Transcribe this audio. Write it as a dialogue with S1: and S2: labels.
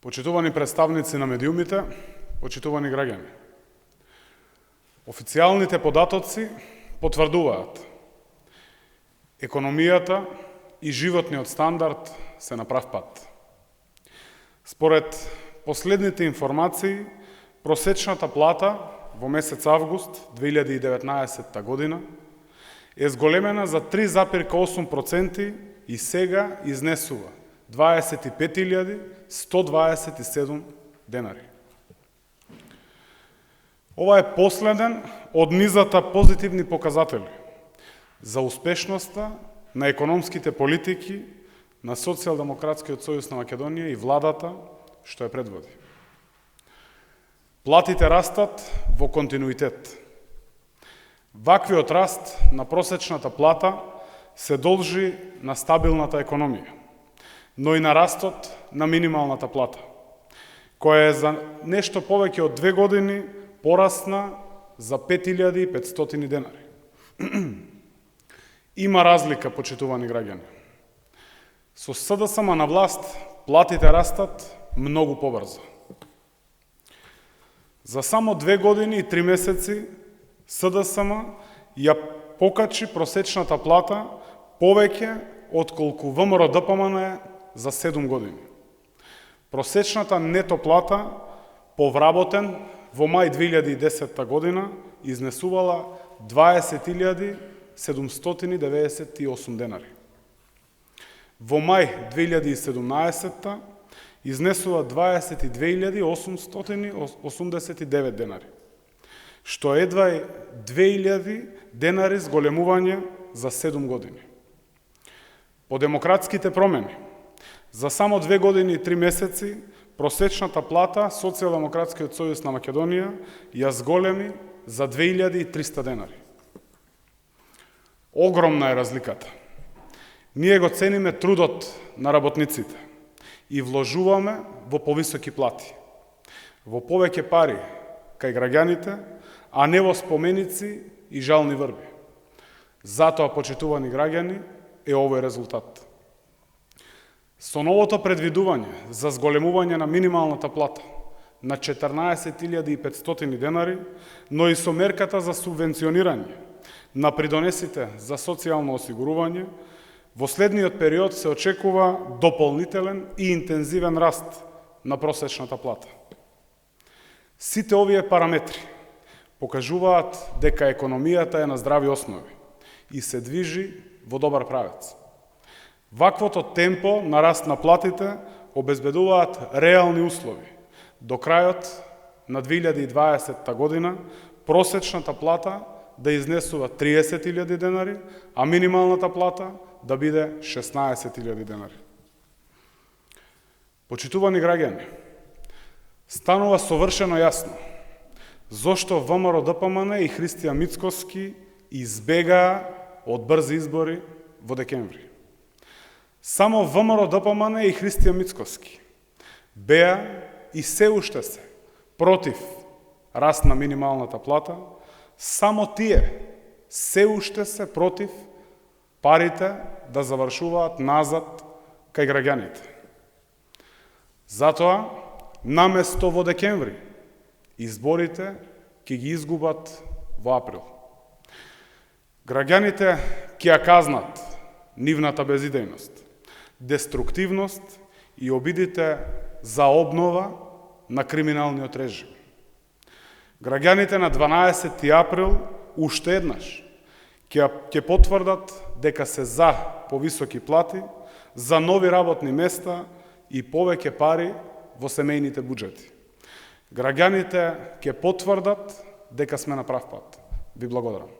S1: Почитувани представници на медиумите, почитувани граѓани. Официјалните податоци потврдуваат економијата и животниот стандард се на прав пат. Според последните информации, просечната плата во месец август 2019 година е зголемена за 3,8% и сега изнесува 25.127 денари. Ова е последен од низата позитивни показатели за успешноста на економските политики на Социјалдемократскиот сојуз на Македонија и владата што ја предводи. Платите растат во континуитет. Ваквиот раст на просечната плата се должи на стабилната економија, но и на растот на минималната плата, која е за нешто повеќе од 2 години порасна за 5.500 денари. Има разлика, почитувани граѓани. Со СДСМ на власт платите растат многу побрзо. За само 2 години и 3 месеци СДСМ ја покачи просечната плата повеќе отколку ВМРО-ДПМН за 7 години. Просечната нето плата по вработен во мај 2010 година изнесувала 20.798 денари. Во мај 2017 изнесува 22.889 денари, што едва е 2.000 денари зголемување за 7 години. По демократските промени, за само 2 години и 3 месеци, просечната плата Социјалдемократскиот сојуз на Македонија ја зголеми за 2.300 денари. Огромна е разликата. Ние го цениме трудот на работниците и вложуваме во повисоки плати, во повеќе пари кај граѓаните, а не во споменици и жални врби. Затоа, почитувани граѓани, е овој резултат. Со новото предвидување за зголемување на минималната плата на 14.500 денари, но и со мерката за субвенционирање на придонесите за социјално осигурување, во следниот период се очекува дополнителен и интензивен раст на просечната плата. Сите овие параметри покажуваат дека економијата е на здрави основи и се движи во добар правец. Ваквото темпо на раст на платите обезбедуваат реални услови. До крајот на 2020 година просечната плата да изнесува 30.000 денари, а минималната плата да биде 16.000 денари. Почитувани граѓани, станува совршено јасно зошто ВМРО-ДПМН и Христијан Мицкоски избегаа од брзи избори во декември. Само ВМРО-ДПМН и Христијан Мицкоски беа и се уште се против раст на минималната плата, само тие се уште се против парите да завршуваат назад кај граѓаните. Затоа, наместо во декември, изборите ќе ги изгубат во април. Граѓаните ќе ја казнат нивната безидејност, деструктивност и обидите за обнова на криминалниот режим. Граѓаните на 12 април уште еднаш ќе потврдат дека се за повисоки плати, за нови работни места и повеќе пари во семејните буџети. Граѓаните ќе потврдат дека сме на прав пат. Ви благодарам.